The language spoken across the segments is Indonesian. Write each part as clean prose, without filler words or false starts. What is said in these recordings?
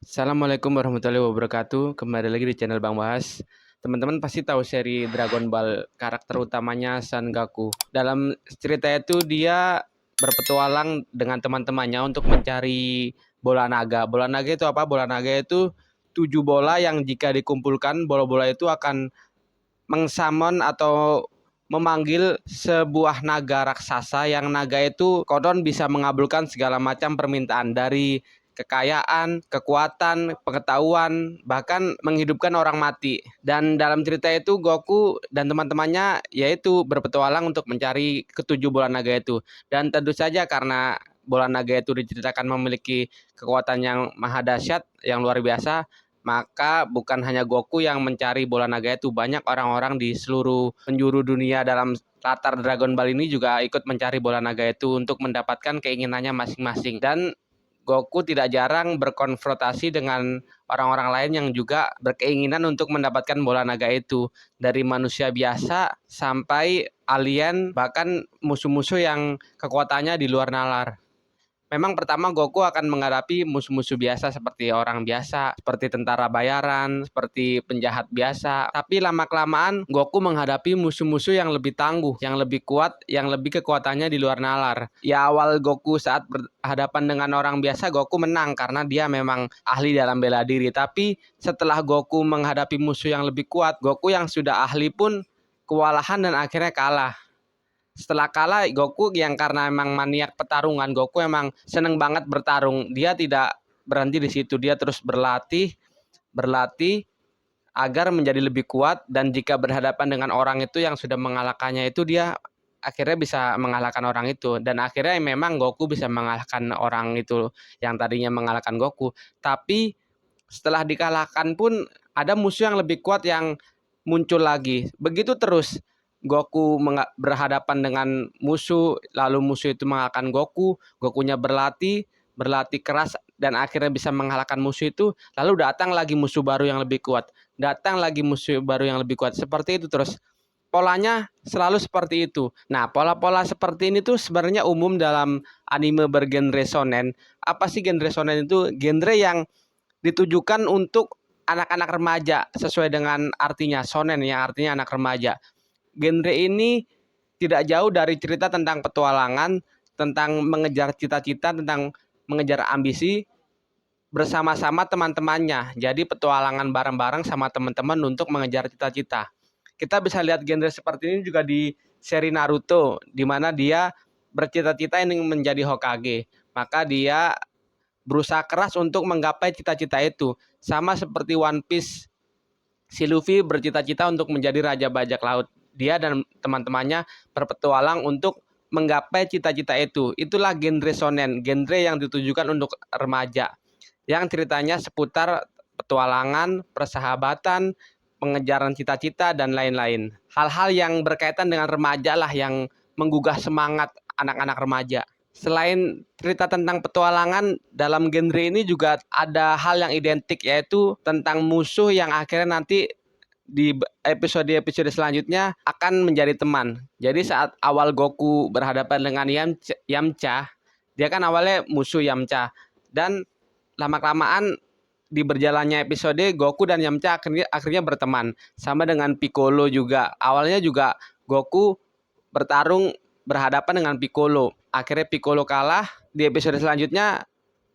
Assalamualaikum warahmatullahi wabarakatuh. Kembali lagi di channel Bang Bahas. Teman-teman pasti tahu seri Dragon Ball, karakter utamanya Son Goku. Dalam cerita itu dia berpetualang dengan teman-temannya untuk mencari bola naga. Bola naga itu apa? Bola naga itu 7 bola yang jika dikumpulkan, bola-bola itu akan mengsummon atau memanggil sebuah naga raksasa yang naga itu konon bisa mengabulkan segala macam permintaan dari kekayaan, kekuatan, pengetahuan, bahkan menghidupkan orang mati. Dan dalam cerita itu Goku dan teman-temannya yaitu berpetualang untuk mencari ketujuh bola naga itu. Dan tentu saja karena bola naga itu diceritakan memiliki kekuatan yang maha dahsyat, yang luar biasa, maka bukan hanya Goku yang mencari bola naga itu, banyak orang-orang di seluruh penjuru dunia dalam latar Dragon Ball ini juga ikut mencari bola naga itu untuk mendapatkan keinginannya masing-masing. Dan Goku tidak jarang berkonfrontasi dengan orang-orang lain yang juga berkeinginan untuk mendapatkan bola naga itu. Dari manusia biasa sampai alien, bahkan musuh-musuh yang kekuatannya di luar nalar. Memang pertama Goku akan menghadapi musuh-musuh biasa seperti orang biasa, seperti tentara bayaran, seperti penjahat biasa. Tapi lama-kelamaan Goku menghadapi musuh-musuh yang lebih tangguh, yang lebih kuat, yang lebih kekuatannya di luar nalar. Ya awal Goku saat berhadapan dengan orang biasa, Goku menang karena dia memang ahli dalam bela diri. Tapi setelah Goku menghadapi musuh yang lebih kuat, Goku yang sudah ahli pun kewalahan dan akhirnya kalah. Setelah kalah, Goku yang karena emang maniak pertarungan, Goku emang seneng banget bertarung. Dia tidak berhenti di situ, dia terus berlatih, berlatih agar menjadi lebih kuat, dan jika berhadapan dengan orang itu yang sudah mengalahkannya itu, dia akhirnya bisa mengalahkan orang itu. Dan akhirnya memang Goku bisa mengalahkan orang itu yang tadinya mengalahkan Goku. Tapi setelah dikalahkan pun ada musuh yang lebih kuat yang muncul lagi. Begitu terus Goku berhadapan dengan musuh, lalu musuh itu mengalahkan Goku, Gokunya berlatih, berlatih keras dan akhirnya bisa mengalahkan musuh itu, lalu datang lagi musuh baru yang lebih kuat. Datang lagi musuh baru yang lebih kuat. Seperti itu terus. Polanya selalu seperti itu. Nah, pola-pola seperti ini tuh sebenarnya umum dalam anime bergenre shonen. Apa sih genre shonen itu? Genre yang ditujukan untuk anak-anak remaja sesuai dengan artinya shonen yang artinya anak remaja. Genre ini tidak jauh dari cerita tentang petualangan, tentang mengejar cita-cita, tentang mengejar ambisi bersama-sama teman-temannya. Jadi petualangan bareng-bareng sama teman-teman untuk mengejar cita-cita. Kita bisa lihat genre seperti ini juga di seri Naruto, di mana dia bercita-cita ingin menjadi Hokage. Maka dia berusaha keras untuk menggapai cita-cita itu. Sama seperti One Piece, si Luffy bercita-cita untuk menjadi Raja Bajak Laut. Dia dan teman-temannya berpetualang untuk menggapai cita-cita itu. Itulah genre shonen, genre yang ditujukan untuk remaja. Yang ceritanya seputar petualangan, persahabatan, pengejaran cita-cita, dan lain-lain. Hal-hal yang berkaitan dengan remaja lah yang menggugah semangat anak-anak remaja. Selain cerita tentang petualangan, dalam genre ini juga ada hal yang identik, yaitu tentang musuh yang akhirnya nanti di episode-episode selanjutnya akan menjadi teman. Jadi saat awal Goku berhadapan dengan Yamcha, dia kan awalnya musuh Yamcha. Dan lama-kelamaan di berjalannya episode, Goku dan Yamcha akhirnya berteman. Sama dengan Piccolo juga. Awalnya juga Goku bertarung berhadapan dengan Piccolo. Akhirnya Piccolo kalah. Di episode selanjutnya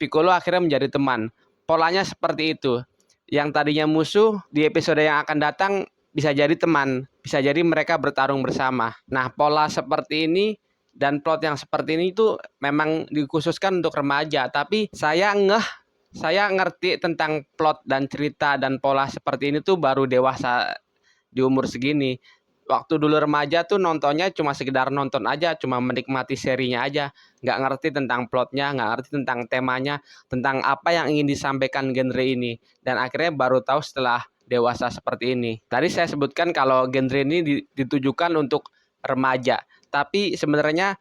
Piccolo akhirnya menjadi teman. Polanya seperti itu. Yang tadinya musuh di episode yang akan datang bisa jadi teman. Bisa jadi mereka bertarung bersama. Nah, pola seperti ini dan plot yang seperti ini itu memang dikhususkan untuk remaja. Tapi saya ngerti tentang plot dan cerita dan pola seperti ini tuh baru dewasa di umur segini. Waktu dulu remaja tuh nontonnya cuma sekedar nonton aja, cuma menikmati serinya aja, nggak ngerti tentang plotnya, nggak ngerti tentang temanya, tentang apa yang ingin disampaikan genre ini. Dan akhirnya baru tahu setelah dewasa seperti ini. Tadi saya sebutkan kalau genre ini ditujukan untuk remaja, tapi sebenarnya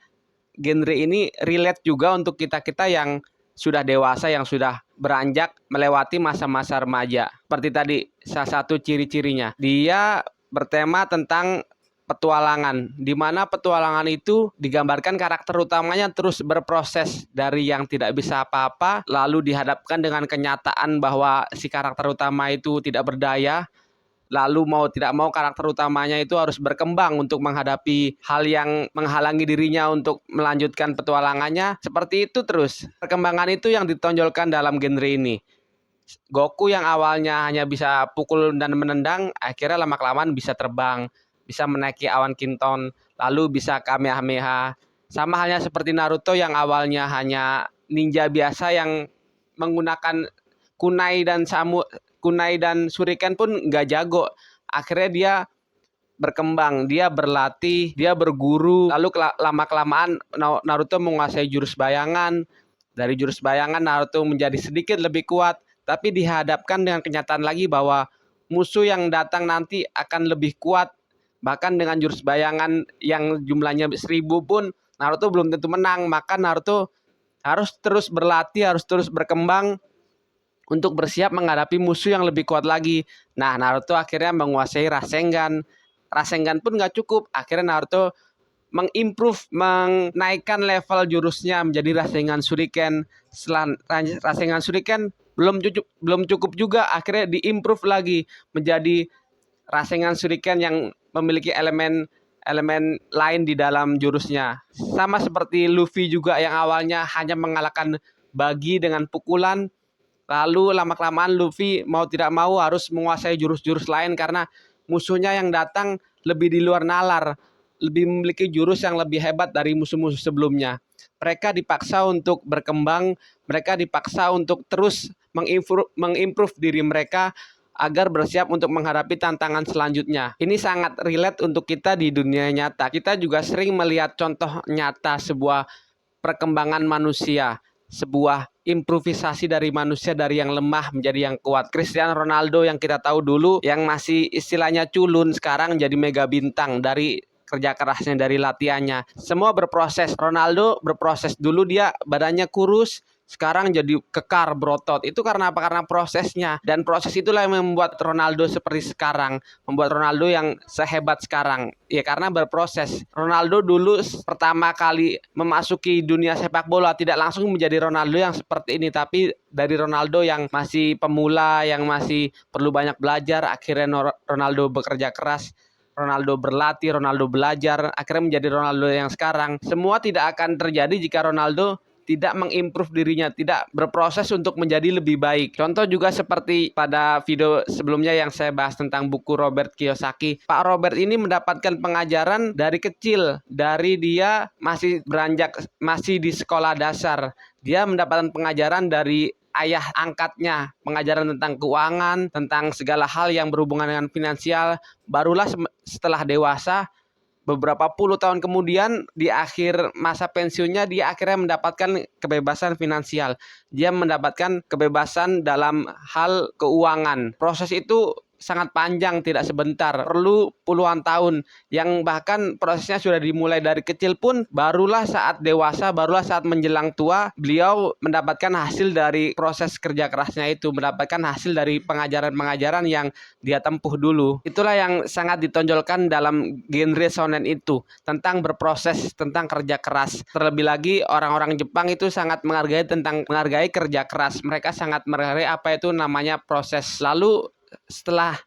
genre ini relate juga untuk kita-kita yang sudah dewasa, yang sudah beranjak melewati masa-masa remaja. Seperti tadi, salah satu ciri-cirinya, dia bertema tentang petualangan, di mana petualangan itu digambarkan karakter utamanya terus berproses dari yang tidak bisa apa-apa, lalu dihadapkan dengan kenyataan bahwa si karakter utama itu tidak berdaya, lalu mau tidak mau karakter utamanya itu harus berkembang untuk menghadapi hal yang menghalangi dirinya untuk melanjutkan petualangannya. Seperti itu terus. Perkembangan itu yang ditonjolkan dalam genre ini. Goku yang awalnya hanya bisa pukul dan menendang, akhirnya lama-kelamaan bisa terbang, bisa menaiki awan kinton, lalu bisa kamehameha. Sama halnya seperti Naruto yang awalnya hanya ninja biasa yang menggunakan kunai dan shuriken pun nggak jago. Akhirnya dia berkembang, dia berlatih, dia berguru, lalu lama-kelamaan Naruto menguasai jurus bayangan. Dari jurus bayangan Naruto menjadi sedikit lebih kuat, tapi dihadapkan dengan kenyataan lagi bahwa musuh yang datang nanti akan lebih kuat. Bahkan dengan jurus bayangan yang jumlahnya 1000 pun Naruto belum tentu menang. Maka Naruto harus terus berlatih, harus terus berkembang untuk bersiap menghadapi musuh yang lebih kuat lagi. Nah, Naruto akhirnya menguasai Rasengan. Rasengan pun nggak cukup. Akhirnya Naruto menaikkan level jurusnya menjadi Rasengan Shuriken. Setelah Rasengan Shuriken belum cukup juga, akhirnya diimprove lagi menjadi Rasengan Shuriken yang memiliki elemen lain di dalam jurusnya. Sama seperti Luffy juga yang awalnya hanya mengalahkan Buggy dengan pukulan, lalu lama-kelamaan Luffy mau tidak mau harus menguasai jurus-jurus lain karena musuhnya yang datang lebih di luar nalar, lebih memiliki jurus yang lebih hebat dari musuh-musuh sebelumnya. Mereka dipaksa untuk berkembang, mereka dipaksa untuk terus mengimprove diri mereka agar bersiap untuk menghadapi tantangan selanjutnya. Ini sangat relate untuk kita di dunia nyata. Kita juga sering melihat contoh nyata sebuah perkembangan manusia, sebuah improvisasi dari manusia dari yang lemah menjadi yang kuat. Cristiano Ronaldo yang kita tahu dulu yang masih istilahnya culun, sekarang jadi mega bintang dari kerja kerasnya, dari latihannya. Semua berproses. Ronaldo berproses, dulu dia badannya kurus, sekarang jadi kekar berotot. Itu karena apa? Karena prosesnya. Dan proses itulah yang membuat Ronaldo seperti sekarang, membuat Ronaldo yang sehebat sekarang. Ya karena berproses. Ronaldo dulu pertama kali memasuki dunia sepak bola tidak langsung menjadi Ronaldo yang seperti ini, tapi dari Ronaldo yang masih pemula, yang masih perlu banyak belajar, akhirnya Ronaldo bekerja keras, Ronaldo berlatih, Ronaldo belajar, akhirnya menjadi Ronaldo yang sekarang. Semua tidak akan terjadi jika Ronaldo tidak mengimprove dirinya, tidak berproses untuk menjadi lebih baik. Contoh juga seperti pada video sebelumnya yang saya bahas tentang buku Robert Kiyosaki. Pak Robert ini mendapatkan pengajaran dari kecil, dari dia masih di sekolah dasar. Dia mendapatkan pengajaran dari ayah angkatnya, pengajaran tentang keuangan, tentang segala hal yang berhubungan dengan finansial. Barulah setelah dewasa, beberapa puluh tahun kemudian, di akhir masa pensiunnya, dia akhirnya mendapatkan kebebasan finansial. Dia mendapatkan kebebasan dalam hal keuangan. Proses itu sangat panjang, tidak sebentar, perlu puluhan tahun, yang bahkan prosesnya sudah dimulai dari kecil pun barulah saat dewasa, barulah saat menjelang tua beliau mendapatkan hasil dari proses kerja kerasnya itu, mendapatkan hasil dari pengajaran-pengajaran yang dia tempuh dulu. Itulah yang sangat ditonjolkan dalam genre shonen itu, tentang berproses, tentang kerja keras. Terlebih lagi orang-orang Jepang itu sangat menghargai kerja keras. Mereka sangat menghargai apa itu namanya proses. Lalu setelah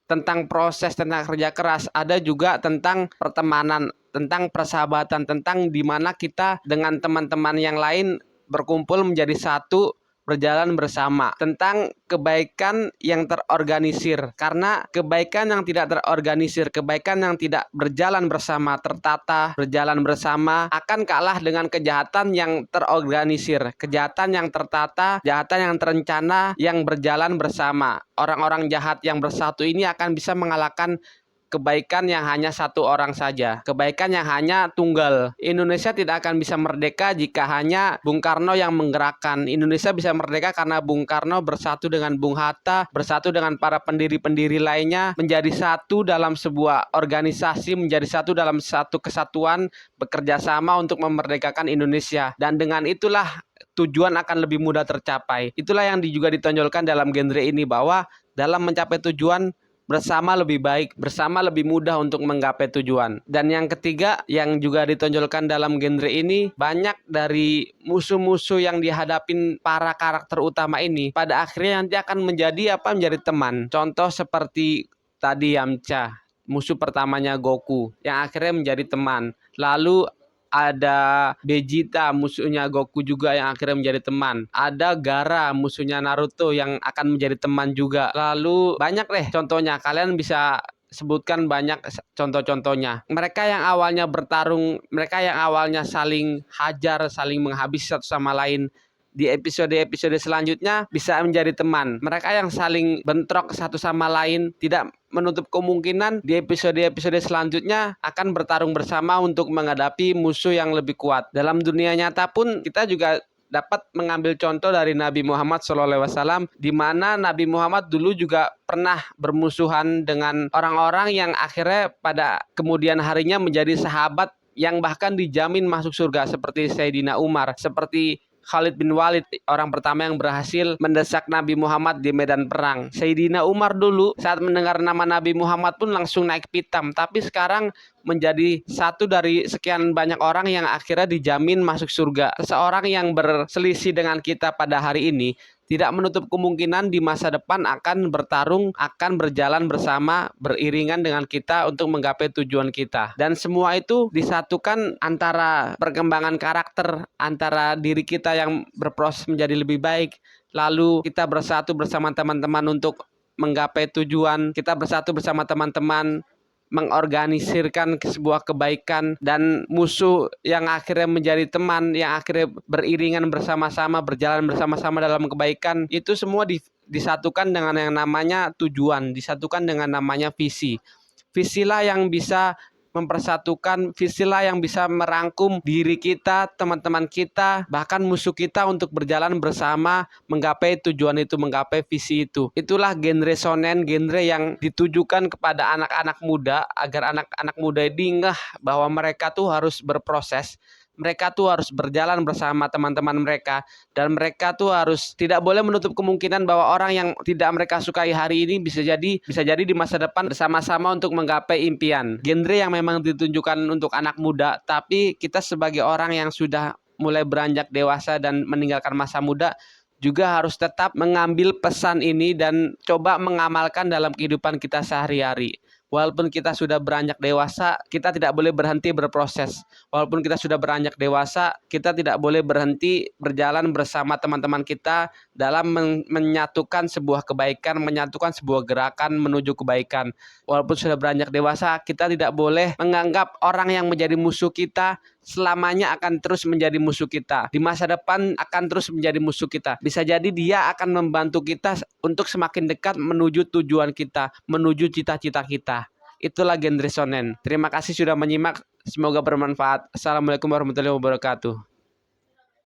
tentang proses, tentang kerja keras, ada juga tentang pertemanan, tentang persahabatan, tentang di mana kita dengan teman-teman yang lain berkumpul menjadi satu, berjalan bersama, tentang kebaikan yang terorganisir. Karena kebaikan yang tidak terorganisir, kebaikan yang tidak berjalan bersama, tertata, berjalan bersama, akan kalah dengan kejahatan yang terorganisir, kejahatan yang tertata, kejahatan yang terencana, yang berjalan bersama. Orang-orang jahat yang bersatu ini akan bisa mengalahkan kebaikan yang hanya satu orang saja, kebaikan yang hanya tunggal. Indonesia tidak akan bisa merdeka jika hanya Bung Karno yang menggerakkan. Indonesia bisa merdeka karena Bung Karno bersatu dengan Bung Hatta, bersatu dengan para pendiri-pendiri lainnya, menjadi satu dalam sebuah organisasi, menjadi satu dalam satu kesatuan, bekerja sama untuk memerdekakan Indonesia. Dan dengan itulah tujuan akan lebih mudah tercapai. Itulah yang juga ditonjolkan dalam genre ini, bahwa dalam mencapai tujuan bersama lebih baik, bersama lebih mudah untuk menggapai tujuan. Dan yang ketiga yang juga ditonjolkan dalam genre ini, banyak dari musuh-musuh yang dihadapin para karakter utama ini pada akhirnya nanti akan menjadi teman. Contoh seperti tadi Yamcha, musuh pertamanya Goku yang akhirnya menjadi teman. Lalu ada Vegeta, musuhnya Goku juga yang akhirnya menjadi teman. Ada Gaara, musuhnya Naruto yang akan menjadi teman juga. Lalu banyak deh contohnya. Kalian bisa sebutkan banyak contoh-contohnya. Mereka yang awalnya bertarung, mereka yang awalnya saling hajar, saling menghabisi satu sama lain, di episode-episode selanjutnya bisa menjadi teman. Mereka yang saling bentrok satu sama lain tidak menutup kemungkinan di episode-episode selanjutnya akan bertarung bersama untuk menghadapi musuh yang lebih kuat. Dalam dunia nyata pun kita juga dapat mengambil contoh dari Nabi Muhammad SAW, di mana Nabi Muhammad dulu juga pernah bermusuhan dengan orang-orang yang akhirnya pada kemudian harinya menjadi sahabat yang bahkan dijamin masuk surga, seperti Sayyidina Umar, seperti Khalid bin Walid, orang pertama yang berhasil mendesak Nabi Muhammad di medan perang. Sayyidina Umar dulu saat mendengar nama Nabi Muhammad pun langsung naik pitam, tapi sekarang menjadi satu dari sekian banyak orang yang akhirnya dijamin masuk surga. Seseorang yang berselisih dengan kita pada hari ini tidak menutup kemungkinan di masa depan akan bertarung, akan berjalan bersama, beriringan dengan kita untuk menggapai tujuan kita. Dan semua itu disatukan antara perkembangan karakter, antara diri kita yang berproses menjadi lebih baik, lalu kita bersatu bersama teman-teman untuk menggapai tujuan, kita bersatu bersama teman-teman mengorganisirkan sebuah kebaikan, dan musuh yang akhirnya menjadi teman, yang akhirnya beriringan bersama-sama, berjalan bersama-sama dalam kebaikan. Itu semua disatukan dengan yang namanya tujuan, disatukan dengan namanya visi. Visilah yang bisa mempersatukan, visilah yang bisa merangkum diri kita, teman-teman kita, bahkan musuh kita untuk berjalan bersama menggapai tujuan itu, menggapai visi itu. Itulah genre shonen, genre yang ditujukan kepada anak-anak muda, agar anak-anak muda ini ngeh bahwa mereka tuh harus berproses, mereka tuh harus berjalan bersama teman-teman mereka, dan mereka tuh harus tidak boleh menutup kemungkinan bahwa orang yang tidak mereka sukai hari ini bisa jadi di masa depan bersama-sama untuk menggapai impian. Genre yang memang ditunjukkan untuk anak muda, tapi kita sebagai orang yang sudah mulai beranjak dewasa dan meninggalkan masa muda juga harus tetap mengambil pesan ini dan coba mengamalkan dalam kehidupan kita sehari-hari. Walaupun kita sudah beranjak dewasa, kita tidak boleh berhenti berproses. Walaupun kita sudah beranjak dewasa, kita tidak boleh berhenti berjalan bersama teman-teman kita dalam menyatukan sebuah kebaikan, menyatukan sebuah gerakan menuju kebaikan. Walaupun sudah beranjak dewasa, kita tidak boleh menganggap orang yang menjadi musuh kita selamanya akan terus menjadi musuh kita. Di masa depan akan terus menjadi musuh kita. Bisa jadi dia akan membantu kita untuk semakin dekat menuju tujuan kita, menuju cita-cita kita. Itulah genre shonen. Terima kasih sudah menyimak. Semoga bermanfaat. Assalamualaikum warahmatullahi wabarakatuh.